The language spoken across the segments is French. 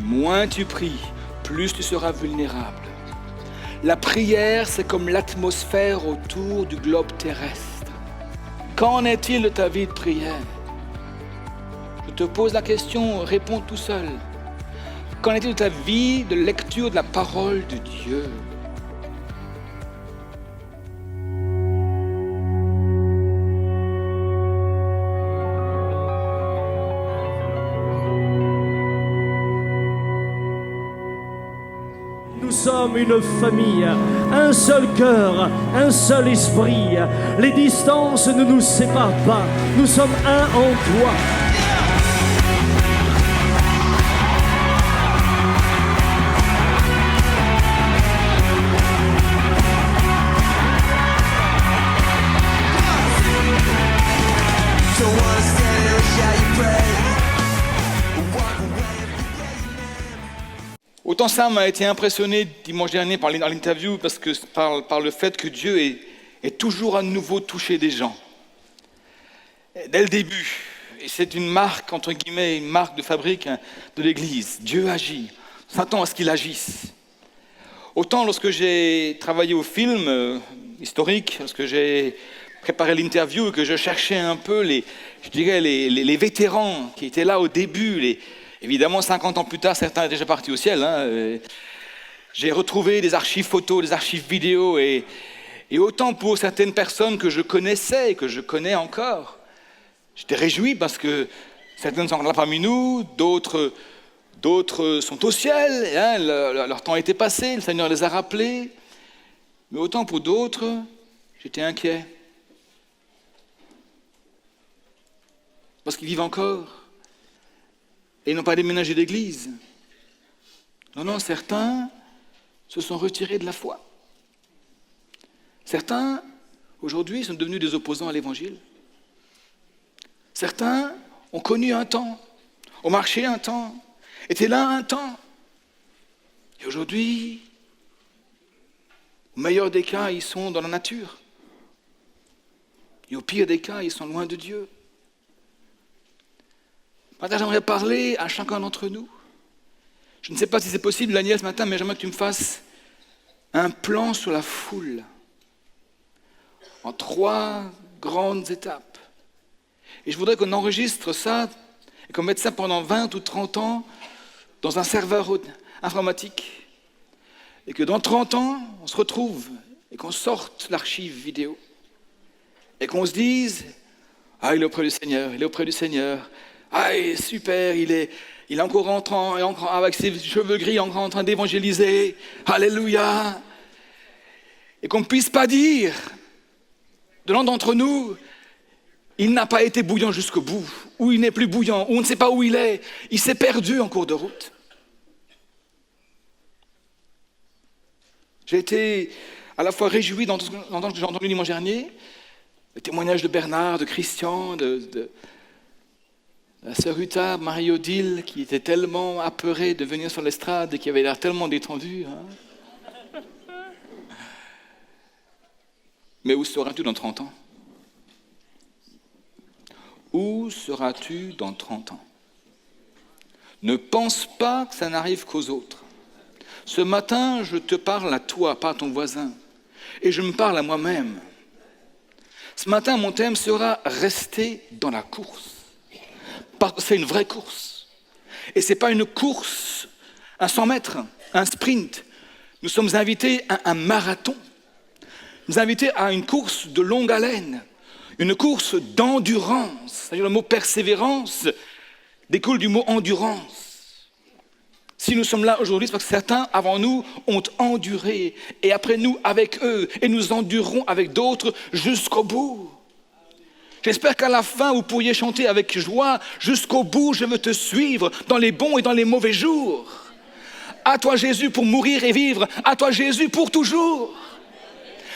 Moins tu pries, plus tu seras vulnérable. La prière, c'est comme l'atmosphère autour du globe terrestre. Qu'en est-il de ta vie de prière? Je te pose la question, réponds tout seul. Qu'en est-il de ta vie de lecture de la parole de Dieu? Nous sommes une famille, un seul cœur, un seul esprit. Les distances ne nous séparent pas. Nous sommes un en toi. Autant ça m'a été impressionné dimanche dernier par l'interview parce que par le fait que Dieu est toujours à nouveau touché des gens. Dès le début. Et c'est une marque, entre guillemets, une marque de fabrique de l'Église. Dieu agit. On s'attend à ce qu'il agisse. Autant lorsque j'ai travaillé au film historique, lorsque j'ai préparé l'interview et que je cherchais un peu les vétérans qui étaient là au début, évidemment, 50 ans plus tard, certains étaient déjà partis au ciel. J'ai retrouvé des archives photos, des archives vidéo, et autant pour certaines personnes que je connaissais et que je connais encore, j'étais réjoui parce que certaines sont là parmi nous, d'autres sont au ciel, leur temps était passé, le Seigneur les a rappelés. Mais autant pour d'autres, j'étais inquiet. Parce qu'ils vivent encore. Et ils n'ont pas déménagé d'église. Non, certains se sont retirés de la foi. Certains, aujourd'hui, sont devenus des opposants à l'évangile. Certains ont connu un temps, ont marché un temps, étaient là un temps. Et aujourd'hui, au meilleur des cas, ils sont dans la nature. Et au pire des cas, ils sont loin de Dieu. Maintenant, j'aimerais parler à chacun d'entre nous. Je ne sais pas si c'est possible, Daniel, ce matin, mais j'aimerais que tu me fasses un plan sur la foule en 3 grandes étapes. Et je voudrais qu'on enregistre ça et qu'on mette ça pendant 20 ou 30 ans dans un serveur informatique. Et que dans 30 ans, on se retrouve et qu'on sorte l'archive vidéo. Et qu'on se dise, ah, il est auprès du Seigneur, il est auprès du Seigneur. Ah, super, il est encore entrant, et encore avec ses cheveux gris, encore en train d'évangéliser. Alléluia. Et qu'on ne puisse pas dire, de l'un d'entre nous, il n'a pas été bouillant jusqu'au bout, ou il n'est plus bouillant, ou on ne sait pas où il est. Il s'est perdu en cours de route. J'ai été à la fois réjoui d'entendre ce que j'ai entendu dimanche dernier, le témoignage de Bernard, de Christian, de la sœur Rita, Marie-Odile, qui était tellement apeurée de venir sur l'estrade et qui avait l'air tellement détendue. Mais où seras-tu dans 30 ans? Où seras-tu dans 30 ans? Ne pense pas que ça n'arrive qu'aux autres. Ce matin, je te parle à toi, pas à ton voisin. Et je me parle à moi-même. Ce matin, mon thème sera « Rester dans la course ». Parce que c'est une vraie course. Et ce n'est pas une course, un 100 mètres, un sprint. Nous sommes invités à un marathon. Nous sommes invités à une course de longue haleine, une course d'endurance. C'est-à-dire le mot persévérance découle du mot endurance. Si nous sommes là aujourd'hui, c'est parce que certains avant nous ont enduré, et après nous avec eux, et nous endurerons avec d'autres jusqu'au bout. J'espère qu'à la fin, vous pourriez chanter avec joie « Jusqu'au bout, je veux te suivre, dans les bons et dans les mauvais jours. À toi Jésus pour mourir et vivre, à toi Jésus pour toujours. »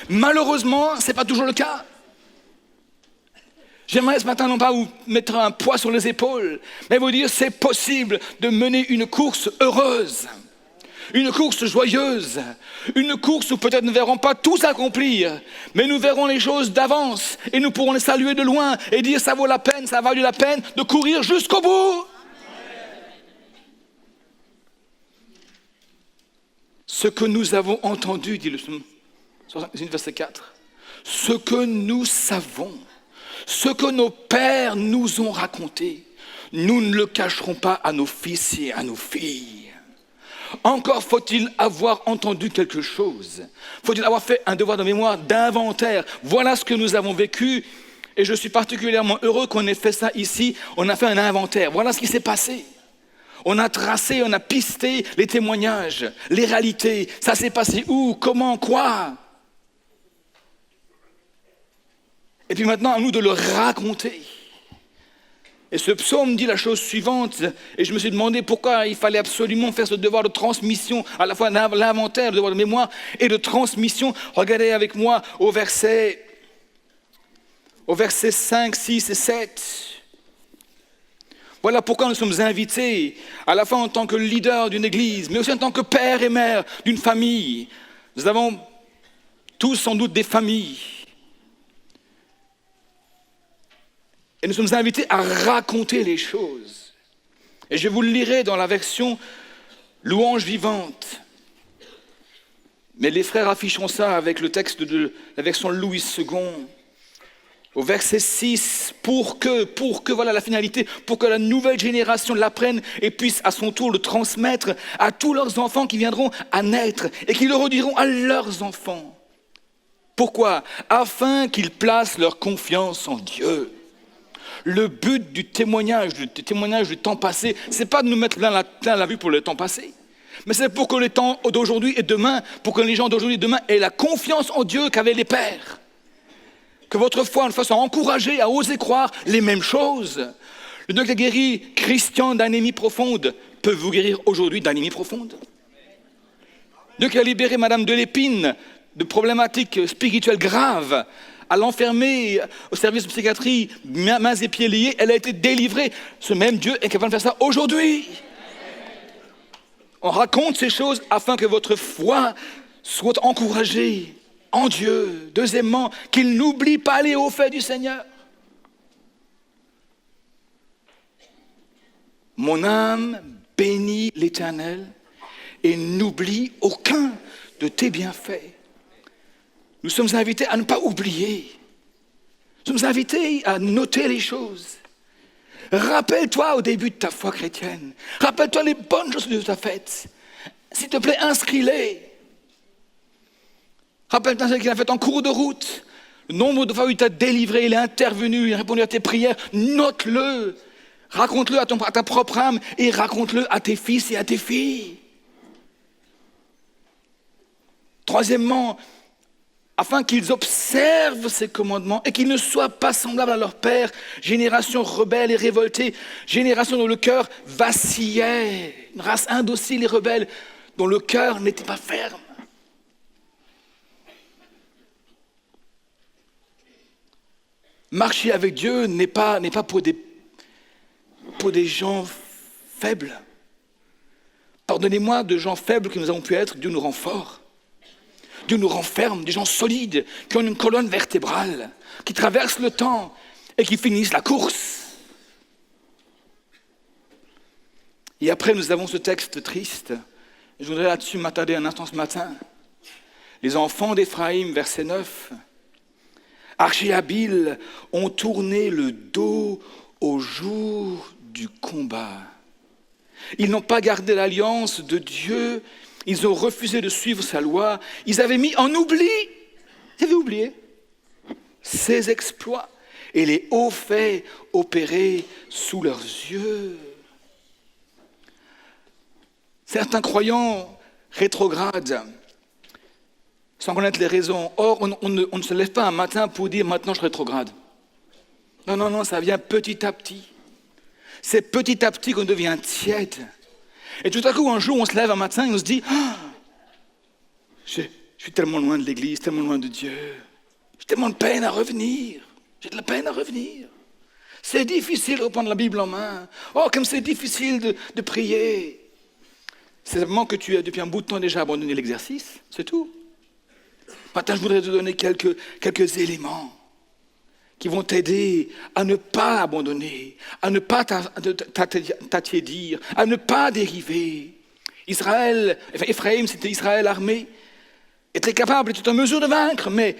Malheureusement, ce n'est pas toujours le cas. J'aimerais ce matin non pas vous mettre un poids sur les épaules, mais vous dire c'est possible de mener une course heureuse. Une course joyeuse, une course où peut-être nous ne verrons pas tout s'accomplir, mais nous verrons les choses d'avance et nous pourrons les saluer de loin et dire ça vaut la peine, ça a valu la peine de courir jusqu'au bout. ce que nous avons entendu, dit le psaume 71, verset 4, ce que nous savons, ce que nos pères nous ont raconté, nous ne le cacherons pas à nos fils et à nos filles. Encore faut-il avoir entendu quelque chose. Faut-il avoir fait un devoir de mémoire, d'inventaire. Voilà ce que nous avons vécu. Et je suis particulièrement heureux qu'on ait fait ça ici. On a fait un inventaire. Voilà ce qui s'est passé. On a tracé, on a pisté les témoignages, les réalités. Ça s'est passé où, comment, quoi. Et puis maintenant, à nous de le raconter. Et ce psaume dit la chose suivante, et je me suis demandé pourquoi il fallait absolument faire ce devoir de transmission, à la fois l'inventaire, le devoir de mémoire et de transmission. Regardez avec moi au verset 5, 6 et 7. Voilà pourquoi nous sommes invités, à la fois en tant que leader d'une église, mais aussi en tant que père et mère d'une famille. Nous avons tous sans doute des familles. Et nous sommes invités à raconter les choses. Et je vous le lirai dans la version louange vivante. Mais les frères afficheront ça avec le texte de la version Louis II. Au verset 6, pour que, voilà la finalité, pour que la nouvelle génération l'apprenne et puisse à son tour le transmettre à tous leurs enfants qui viendront à naître et qui le rediront à leurs enfants. Pourquoi ? Afin qu'ils placent leur confiance en Dieu. Le but du témoignage du temps passé, ce n'est pas de nous mettre plein la vue pour le temps passé, mais c'est pour que les temps d'aujourd'hui et demain, pour que les gens d'aujourd'hui et demain aient la confiance en Dieu qu'avaient les pères. Que votre foi nous fasse encourager à oser croire les mêmes choses. Le Dieu qui a guéri Christian d'anémie profonde peut vous guérir aujourd'hui d'anémie profonde. Dieu qui a libéré Madame Delépine de problématiques spirituelles graves, à l'enfermer au service de psychiatrie, mains et pieds liés, elle a été délivrée. Ce même Dieu est capable de faire ça aujourd'hui. On raconte ces choses afin que votre foi soit encouragée en Dieu. Deuxièmement, qu'il n'oublie pas les hauts faits du Seigneur. Mon âme bénit l'Éternel et n'oublie aucun de tes bienfaits. Nous sommes invités à ne pas oublier. Nous sommes invités à noter les choses. Rappelle-toi au début de ta foi chrétienne. Rappelle-toi les bonnes choses que Dieu t'a faites. S'il te plaît, inscris-les. Rappelle-toi ce qu'il a fait en cours de route. Le nombre de fois où il t'a délivré, il est intervenu, il a répondu à tes prières. Note-le. Raconte-le à ta propre âme et raconte-le à tes fils et à tes filles. Troisièmement, afin qu'ils observent ces commandements et qu'ils ne soient pas semblables à leur père, génération rebelle et révoltée, génération dont le cœur vacillait, une race indocile et rebelle, dont le cœur n'était pas ferme. Marcher avec Dieu n'est pas pour des gens faibles. Pardonnez-moi de gens faibles que nous avons pu être, Dieu nous rend forts. Dieu nous renferme, des gens solides, qui ont une colonne vertébrale, qui traversent le temps et qui finissent la course. Et après, nous avons ce texte triste. Je voudrais là-dessus m'attarder un instant ce matin. Les enfants d'Éphraïm, verset 9. Archi-habiles ont tourné le dos au jour du combat. Ils n'ont pas gardé l'alliance de Dieu. Ils ont refusé de suivre sa loi. Ils avaient mis en oubli, ils avaient oublié ses exploits et les hauts faits opérés sous leurs yeux. Certains croyants rétrogrades, sans connaître les raisons. Or, on ne se lève pas un matin pour dire « maintenant je rétrograde ». Non, ça vient petit à petit. C'est petit à petit qu'on devient tiède. Et tout à coup, un jour, on se lève un matin et on se dit je suis tellement loin de l'église, tellement loin de Dieu. J'ai tellement de peine à revenir. J'ai de la peine à revenir. C'est difficile de reprendre la Bible en main. Oh, comme c'est difficile de prier. C'est simplement que tu as depuis un bout de temps déjà abandonné l'exercice, c'est tout. Maintenant, je voudrais te donner quelques éléments qui vont t'aider à ne pas abandonner, à ne pas t'attiédir, à ne pas dériver. Ephraim, c'était Israël armé, était capable, était en mesure de vaincre, mais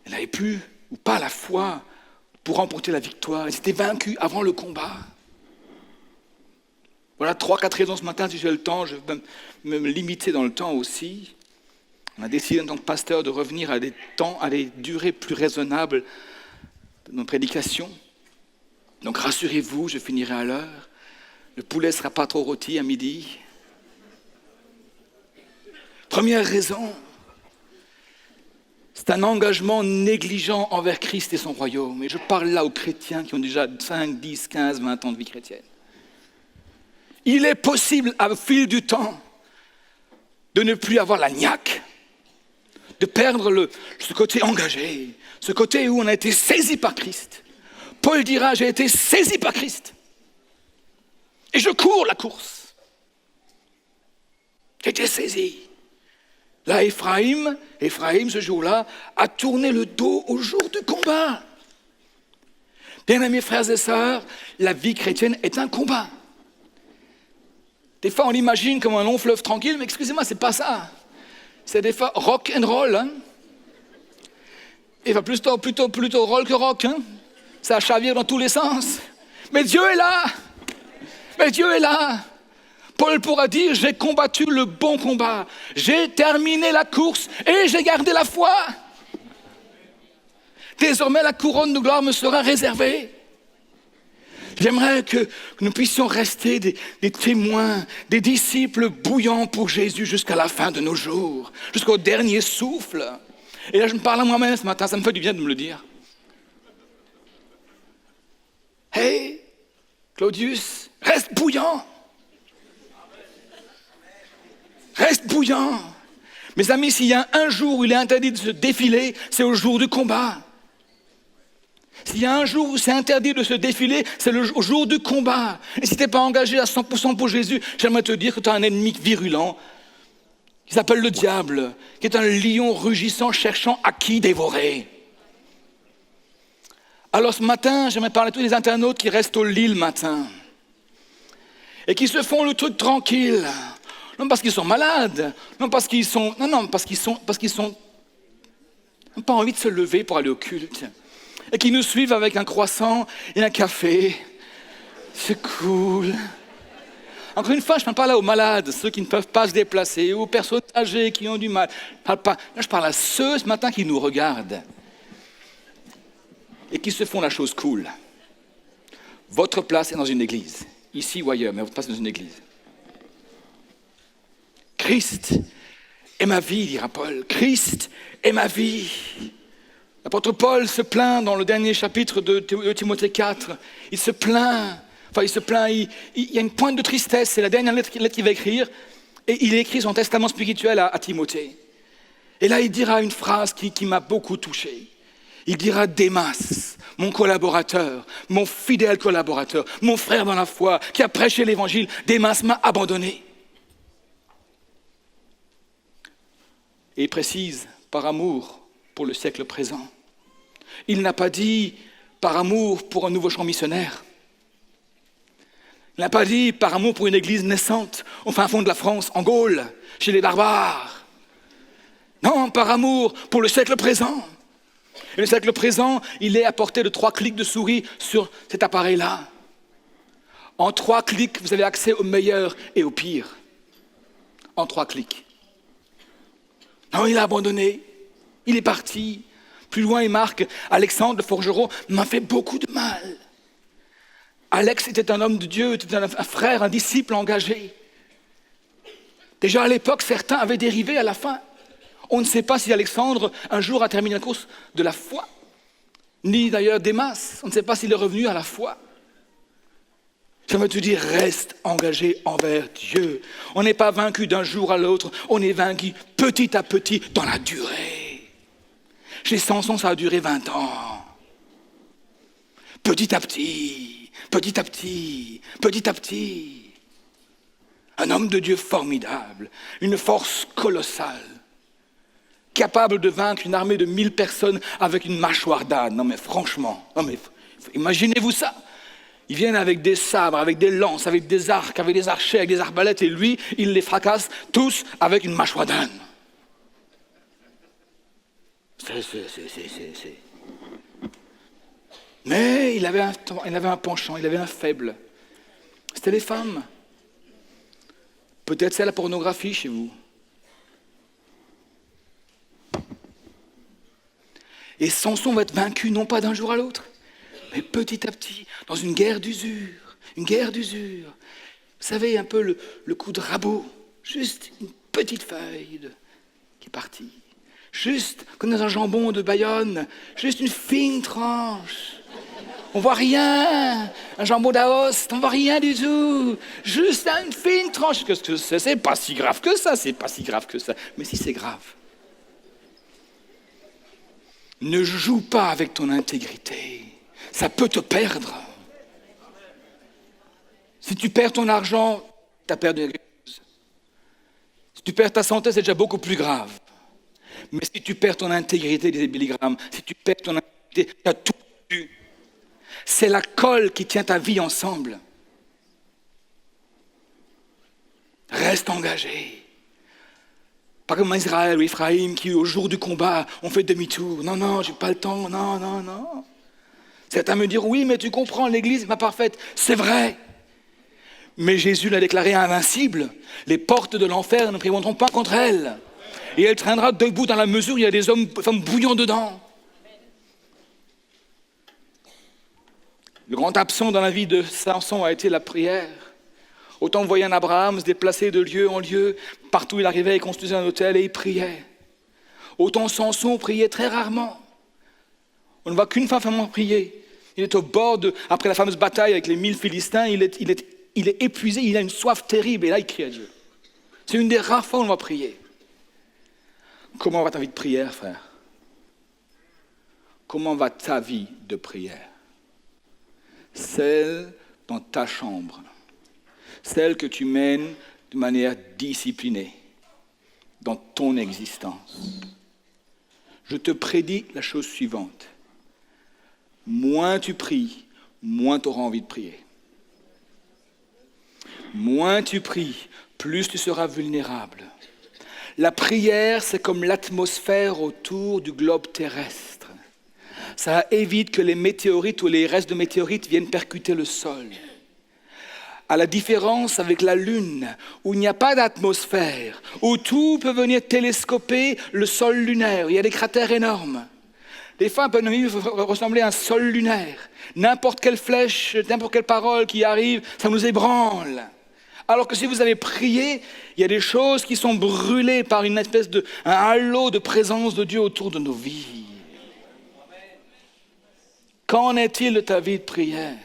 elle n'avait plus, ou pas la foi, pour remporter la victoire. Elle s'était vaincue avant le combat. Voilà 3-4 raisons ce matin, si j'ai le temps, je vais me limiter dans le temps aussi. On a décidé en tant que pasteur de revenir à des temps, à des durées plus raisonnables de nos prédications. Donc rassurez-vous, je finirai à l'heure. Le poulet ne sera pas trop rôti à midi. Première raison, c'est un engagement négligent envers Christ et son royaume. Et je parle là aux chrétiens qui ont déjà 5, 10, 15, 20 ans de vie chrétienne. Il est possible, au fil du temps, de ne plus avoir la niaque, de perdre ce côté engagé, ce côté où on a été saisi par Christ. Paul dira, j'ai été saisi par Christ. Et je cours la course. J'ai été saisi. Là, Ephraim, ce jour-là, a tourné le dos au jour du combat. Bien-aimés frères et sœurs, la vie chrétienne est un combat. Des fois, on l'imagine comme un long fleuve tranquille, mais excusez-moi, c'est pas ça. C'est des fois rock and roll. Hein. Et va plutôt roll que rock. Hein. Ça chavire dans tous les sens. Mais Dieu est là. Mais Dieu est là. Paul pourra dire, j'ai combattu le bon combat. J'ai terminé la course et j'ai gardé la foi. Désormais, la couronne de gloire me sera réservée. J'aimerais que nous puissions rester des témoins, des disciples bouillants pour Jésus jusqu'à la fin de nos jours, jusqu'au dernier souffle. Et là, je me parle à moi-même ce matin, ça me fait du bien de me le dire. Hey, Claudius, reste bouillant. Reste bouillant. Mes amis, s'il y a un jour où il est interdit de se défiler, c'est au jour du combat. S'il y a un jour où c'est interdit de se défiler, c'est au jour du combat. Et si tu n'es pas engagé à 100% pour Jésus, j'aimerais te dire que tu as un ennemi virulent qui s'appelle le diable, qui est un lion rugissant cherchant à qui dévorer. Alors ce matin, j'aimerais parler à tous les internautes qui restent au lit le matin et qui se font le truc tranquille. Non parce qu'ils sont malades, parce qu'ils n'ont pas envie de se lever pour aller au culte. Et qui nous suivent avec un croissant et un café. C'est cool. Encore une fois, je ne parle pas là aux malades, ceux qui ne peuvent pas se déplacer, aux personnes âgées qui ont du mal. Là, je parle à ceux ce matin qui nous regardent et qui se font la chose cool. Votre place est dans une église, ici ou ailleurs, mais votre place est dans une église. Christ est ma vie, dira Paul. Christ est ma vie. L'apôtre Paul se plaint dans le dernier chapitre de Timothée 4. Il se plaint, il y a une pointe de tristesse, c'est la dernière lettre qu'il va écrire. Et il écrit son testament spirituel à Timothée. Et là, il dira une phrase qui m'a beaucoup touché. Il dira, Démas, mon collaborateur, mon fidèle collaborateur, mon frère dans la foi, qui a prêché l'évangile, Démas m'a abandonné. Et il précise, par amour pour le siècle présent. Il n'a pas dit par amour pour un nouveau chant missionnaire. Il n'a pas dit par amour pour une église naissante au fin fond de la France, en Gaule, chez les barbares. Non, par amour pour le siècle présent. Et le siècle présent, il est à portée de 3 clics de souris sur cet appareil-là. En 3 clics, vous avez accès au meilleur et au pire. En 3 clics. Non, il a abandonné. Il est parti. Plus loin, il marque, Alexandre le forgeron m'a fait beaucoup de mal. Alex était un homme de Dieu, était un frère, un disciple engagé. Déjà à l'époque, certains avaient dérivé à la fin. On ne sait pas si Alexandre, un jour, a terminé la course de la foi. Ni d'ailleurs Démas. On ne sait pas s'il est revenu à la foi. J'aimerais te dire, reste engagé envers Dieu. On n'est pas vaincu d'un jour à l'autre, on est vaincu petit à petit dans la durée. Chez Samson, ça a duré 20 ans. Petit à petit, petit à petit, petit à petit. Un homme de Dieu formidable, une force colossale, capable de vaincre une armée de 1000 personnes avec une mâchoire d'âne. Non mais franchement, imaginez-vous ça. Ils viennent avec des sabres, avec des lances, avec des arcs, avec des archers, avec des arbalètes, et lui, il les fracasse tous avec une mâchoire d'âne. Mais il avait un penchant, il avait un faible. C'était les femmes. Peut-être c'est la pornographie chez vous. Et Samson va être vaincu, non pas d'un jour à l'autre, mais petit à petit, dans une guerre d'usure. Une guerre d'usure. Vous savez, un peu le coup de rabot. Juste une petite feuille qui est partie. Juste comme dans un jambon de Bayonne. Juste une fine tranche. On voit rien. Un jambon d'Aoste, on voit rien du tout. Juste une fine tranche. Qu'est-ce que c'est ? C'est pas si grave que ça. C'est pas si grave que ça. Mais si c'est grave. Ne joue pas avec ton intégrité. Ça peut te perdre. Si tu perds ton argent, tu as perdu quelque chose. Si tu perds ta santé, c'est déjà beaucoup plus grave. Mais si tu perds ton intégrité, disait Billy Graham, si tu perds ton intégrité, tu as tout perdu. C'est la colle qui tient ta vie ensemble. Reste engagé. Pas comme Israël ou Ephraïm qui, au jour du combat, ont fait demi-tour. Non, j'ai pas le temps. Non. Certains me diront, oui, mais tu comprends, l'Église n'est pas parfaite. C'est vrai. Mais Jésus l'a déclaré invincible. Les portes de l'enfer ne prévaudront pas contre elle. Et elle traînera debout dans la mesure où il y a des femmes bouillants dedans. Le grand absent dans la vie de Samson a été la prière. Autant vous voyez un Abraham se déplacer de lieu en lieu, partout où il arrivait, il construisait un autel et il priait. Autant Samson priait très rarement. On ne voit qu'une femme prier. Il est au bord après la fameuse bataille avec les 1000 Philistins, il est épuisé, il a une soif terrible et là il crie à Dieu. C'est une des rares fois où on va prier. Comment va ta vie de prière, frère ? Comment va ta vie de prière ? Celle dans ta chambre. Celle que tu mènes de manière disciplinée dans ton existence. Je te prédis la chose suivante. Moins tu pries, moins tu auras envie de prier. Moins tu pries, plus tu seras vulnérable. La prière, c'est comme l'atmosphère autour du globe terrestre. Ça évite que les météorites ou les restes de météorites viennent percuter le sol. À la différence avec la Lune, où il n'y a pas d'atmosphère, où tout peut venir télescoper le sol lunaire, il y a des cratères énormes. Des fois, un peu ressembler à un sol lunaire. N'importe quelle flèche, n'importe quelle parole qui arrive, ça nous ébranle. Alors que si vous avez prié, il y a des choses qui sont brûlées par une espèce un halo de présence de Dieu autour de nos vies. Qu'en est-il de ta vie de prière ?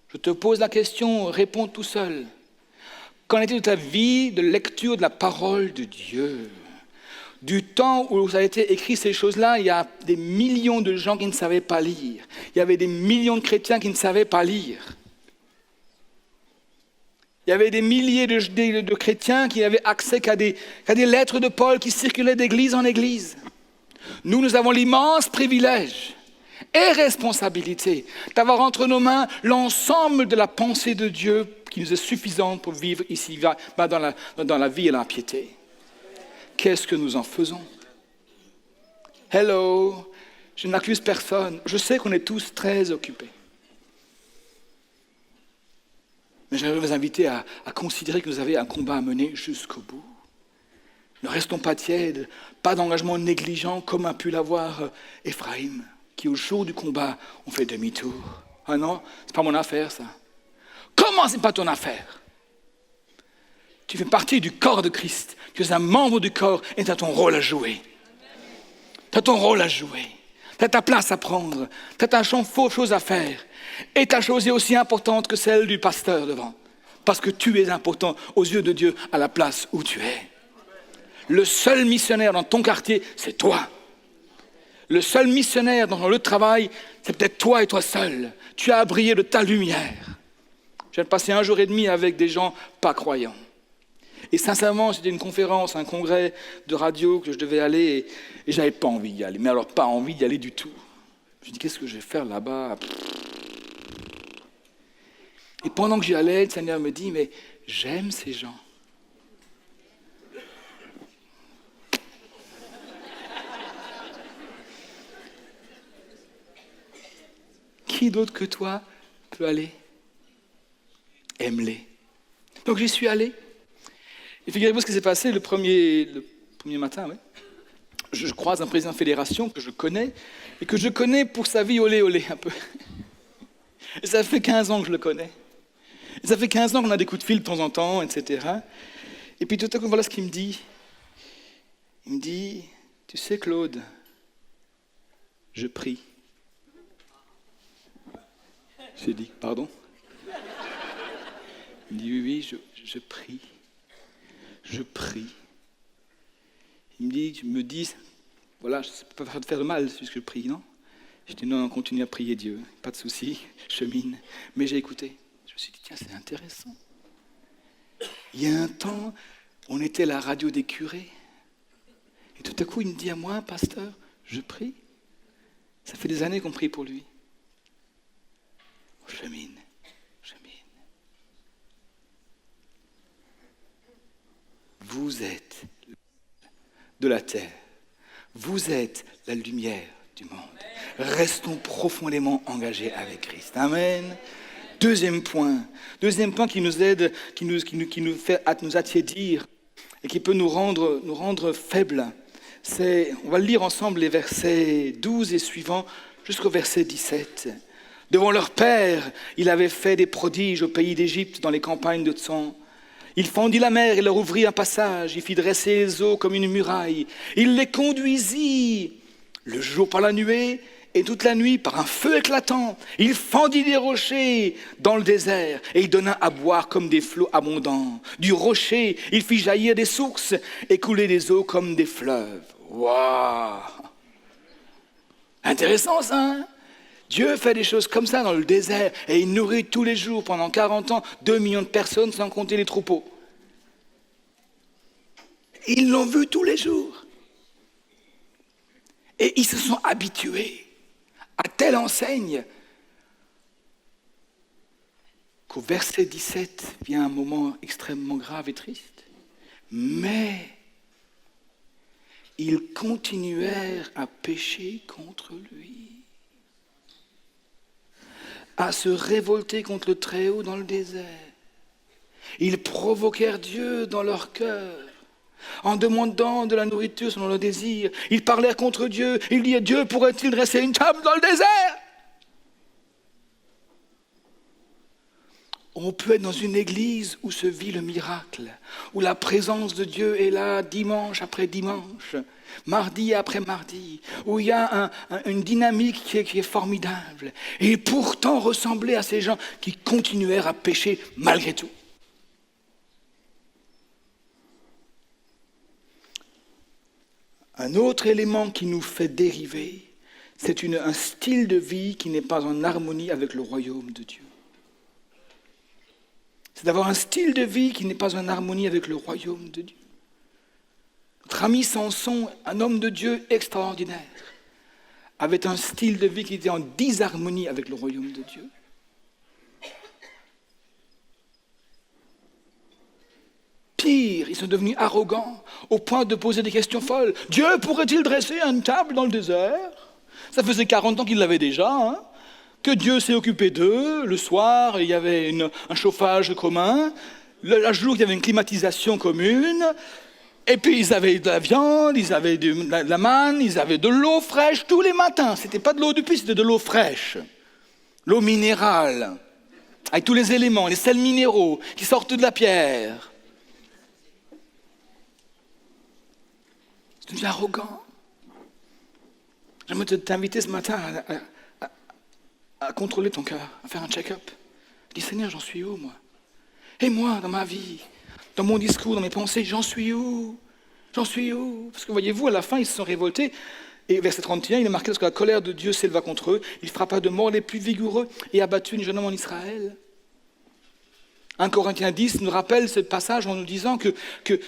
Je te pose la question, réponds tout seul. Qu'en est-il de ta vie de lecture de la parole de Dieu ? Du temps où ça a été écrit ces choses-là, il y a des millions de gens qui ne savaient pas lire. Il y avait des millions de chrétiens qui ne savaient pas lire. Il y avait des milliers de chrétiens qui n'avaient accès qu'à des lettres de Paul qui circulaient d'église en église. Nous avons l'immense privilège et responsabilité d'avoir entre nos mains l'ensemble de la pensée de Dieu qui nous est suffisante pour vivre ici dans la vie et la piété. Qu'est-ce que nous en faisons ? Hello, je n'accuse personne. Je sais qu'on est tous très occupés. Mais j'aimerais vous inviter à considérer que vous avez un combat à mener jusqu'au bout. Ne restons pas tièdes, pas d'engagement négligent comme a pu l'avoir Ephraim, qui au jour du combat ont fait demi-tour. Ah non, c'est pas mon affaire ça. Comment c'est pas ton affaire ? Tu fais partie du corps de Christ. Tu es un membre du corps et tu as ton rôle à jouer. Tu as ton rôle à jouer. Tu as ta place à prendre. Tu as ta chose à faire. Et ta chose est aussi importante que celle du pasteur devant. Parce que tu es important aux yeux de Dieu à la place où tu es. Le seul missionnaire dans ton quartier, c'est toi. Le seul missionnaire dans le travail, c'est peut-être toi et toi seul. Tu as à briller de ta lumière. Je viens de passer 1 jour et demi avec des gens pas croyants. Et sincèrement, c'était une conférence, un congrès de radio que je devais aller et j'avais pas envie d'y aller. Mais alors pas envie d'y aller du tout. Je me dis, qu'est-ce que je vais faire là-bas ? Et pendant que j'y allais, le Seigneur me dit, mais j'aime ces gens. Qui d'autre que toi peut aller? Aime-les. Donc j'y suis allé. Et figurez-vous ce qui s'est passé le premier matin. Ouais. Je croise un président de fédération que je connais, et que je connais pour sa vie olé olé un peu. Et ça fait 15 ans que je le connais. Et ça fait 15 ans qu'on a des coups de fil de temps en temps, etc. Et puis tout à coup, voilà ce qu'il me dit. Il me dit, tu sais Claude, je prie. J'ai dit, pardon? Il me dit, oui, je prie. Je prie. Il me dit, voilà, je ne peux pas te faire de mal puisque je prie, non? Je dis, non, continue à prier Dieu, pas de souci, je chemine. Mais j'ai écouté. Je me suis dit, tiens, c'est intéressant. Il y a un temps, on était la radio des curés. Et tout à coup, il me dit à moi, pasteur, je prie. Ça fait des années qu'on prie pour lui. On chemine. Vous êtes de la terre. Vous êtes la lumière du monde. Restons profondément engagés avec Christ. Amen. Deuxième point qui nous aide, qui nous fait nous attiédir et qui peut nous rendre faibles. On va lire ensemble les versets 12 et suivants jusqu'au verset 17. Devant leur père, il avait fait des prodiges au pays d'Égypte, dans les campagnes de Tsan. Il fendit la mer et leur ouvrit un passage. Il fit dresser les eaux comme une muraille. Il les conduisit le jour par la nuée et toute la nuit par un feu éclatant. Il fendit des rochers dans le désert et il donna à boire comme des flots abondants. Du rocher, il fit jaillir des sources et couler des eaux comme des fleuves. Waouh! Intéressant ça, hein? Dieu fait des choses comme ça dans le désert et il nourrit tous les jours pendant 40 ans 2 millions de personnes sans compter les troupeaux. Ils l'ont vu tous les jours. Et ils se sont habitués à telle enseigne qu'au verset 17 vient un moment extrêmement grave et triste. Mais ils continuèrent à pécher contre lui, à se révolter contre le Très-Haut dans le désert. Ils provoquèrent Dieu dans leur cœur, en demandant de la nourriture selon leurs désirs. Ils parlèrent contre Dieu. Ils disaient, Dieu pourrait-il dresser une table dans le désert? On peut être dans une église où se vit le miracle, où la présence de Dieu est là dimanche après dimanche, mardi après mardi, où il y a une dynamique qui est formidable, et pourtant ressembler à ces gens qui continuèrent à pécher malgré tout. Un autre élément qui nous fait dériver, c'est un style de vie qui n'est pas en harmonie avec le royaume de Dieu. C'est d'avoir un style de vie qui n'est pas en harmonie avec le royaume de Dieu. Notre ami Samson, un homme de Dieu extraordinaire, avait un style de vie qui était en disharmonie avec le royaume de Dieu. Pire, ils sont devenus arrogants au point de poser des questions folles. Dieu pourrait-il dresser une table dans le désert? Ça faisait 40 ans qu'il l'avait déjà, hein? Que Dieu s'est occupé d'eux. Le soir, il y avait un chauffage commun. Le jour, il y avait une climatisation commune. Et puis, ils avaient de la viande, ils avaient de la manne, ils avaient de l'eau fraîche tous les matins. C'était pas de l'eau du puits, c'était de l'eau fraîche. L'eau minérale, avec tous les éléments, les sels minéraux qui sortent de la pierre. C'est devenu arrogant. J'aimerais t'inviter ce matin à contrôler ton cœur, à faire un check-up. Je dis, Seigneur, j'en suis où, moi? Et moi, dans ma vie, dans mon discours, dans mes pensées, j'en suis où? J'en suis où? Parce que voyez-vous, à la fin, ils se sont révoltés. Et verset 31, il est marqué, lorsque la colère de Dieu s'éleva contre eux, il frappa de mort les plus vigoureux et abattit une jeune homme en Israël. 1 Corinthiens 10 nous rappelle ce passage en nous disant que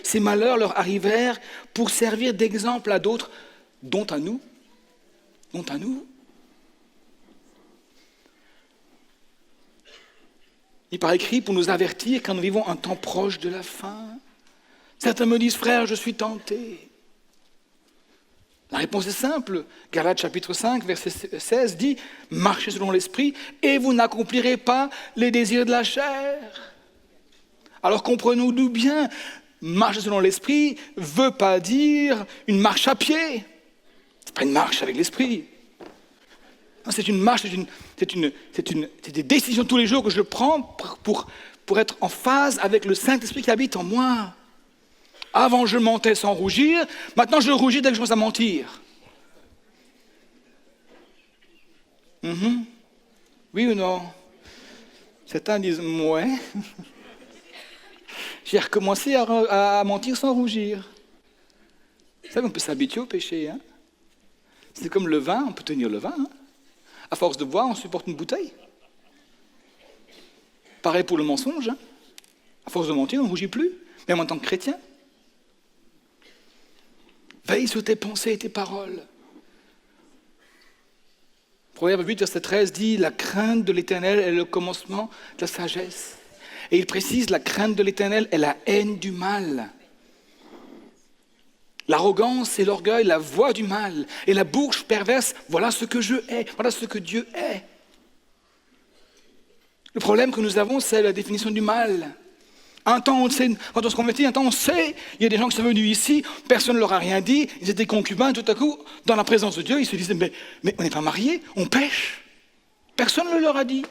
ces malheurs leur arrivèrent pour servir d'exemple à d'autres, dont à nous. Dont à nous. ni par écrit pour nous avertir quand nous vivons un temps proche de la fin. Certains me disent, frère, je suis tenté. La réponse est simple. Galates chapitre 5, verset 16 dit, marchez selon l'esprit et vous n'accomplirez pas les désirs de la chair. Alors comprenons-nous bien, marcher selon l'esprit ne veut pas dire une marche à pied. Ce n'est pas une marche avec l'esprit. Non, c'est une marche, c'est des décisions tous les jours que je prends pour être en phase avec le Saint-Esprit qui habite en moi. Avant, je mentais sans rougir. Maintenant, je rougis dès que je commence à mentir. Oui ou non? Certains disent, ouais. J'ai recommencé à mentir sans rougir. Vous savez, on peut s'habituer au péché. Hein? C'est comme le vin, on peut tenir le vin. Hein? À force de boire, on supporte une bouteille. Pareil pour le mensonge. Hein? À force de mentir, on ne rougit plus, même en tant que chrétien. Veille sur tes pensées et tes paroles. Proverbe 8, verset 13 dit « La crainte de l'Éternel est le commencement de la sagesse. » Et il précise « La crainte de l'Éternel est la haine du mal. » L'arrogance et l'orgueil, la voix du mal et la bouche perverse, voilà ce que je hais, voilà ce que Dieu est. Le problème que nous avons, c'est la définition du mal. Un temps, on sait, quand on se convertit, un temps, on sait, il y a des gens qui sont venus ici, personne ne leur a rien dit, ils étaient concubins, tout à coup, dans la présence de Dieu, ils se disaient, mais on n'est pas mariés, on pêche. Personne ne leur a dit.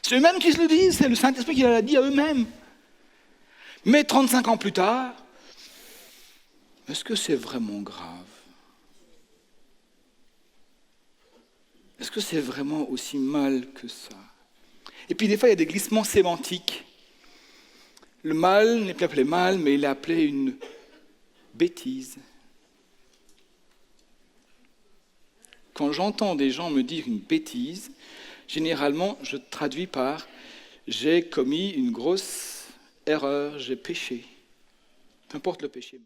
C'est eux-mêmes qui se le disent, c'est le Saint-Esprit qui l'a dit à eux-mêmes. Mais 35 ans plus tard, est-ce que c'est vraiment grave? Est-ce que c'est vraiment aussi mal que ça? Et puis des fois, il y a des glissements sémantiques. Le mal n'est plus appelé mal, mais il est appelé une bêtise. Quand j'entends des gens me dire une bêtise, généralement, je traduis par « j'ai commis une grosse erreur, j'ai péché ». Peu importe le péché.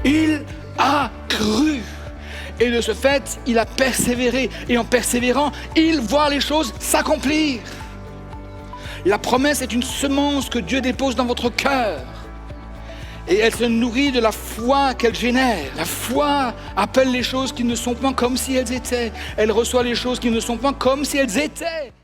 Il a cru. Et de ce fait, il a persévéré. Et en persévérant, il voit les choses s'accomplir. La promesse est une semence que Dieu dépose dans votre cœur. Et elle se nourrit de la foi qu'elle génère. La foi appelle les choses qui ne sont pas comme si elles étaient. Elle reçoit les choses qui ne sont pas comme si elles étaient.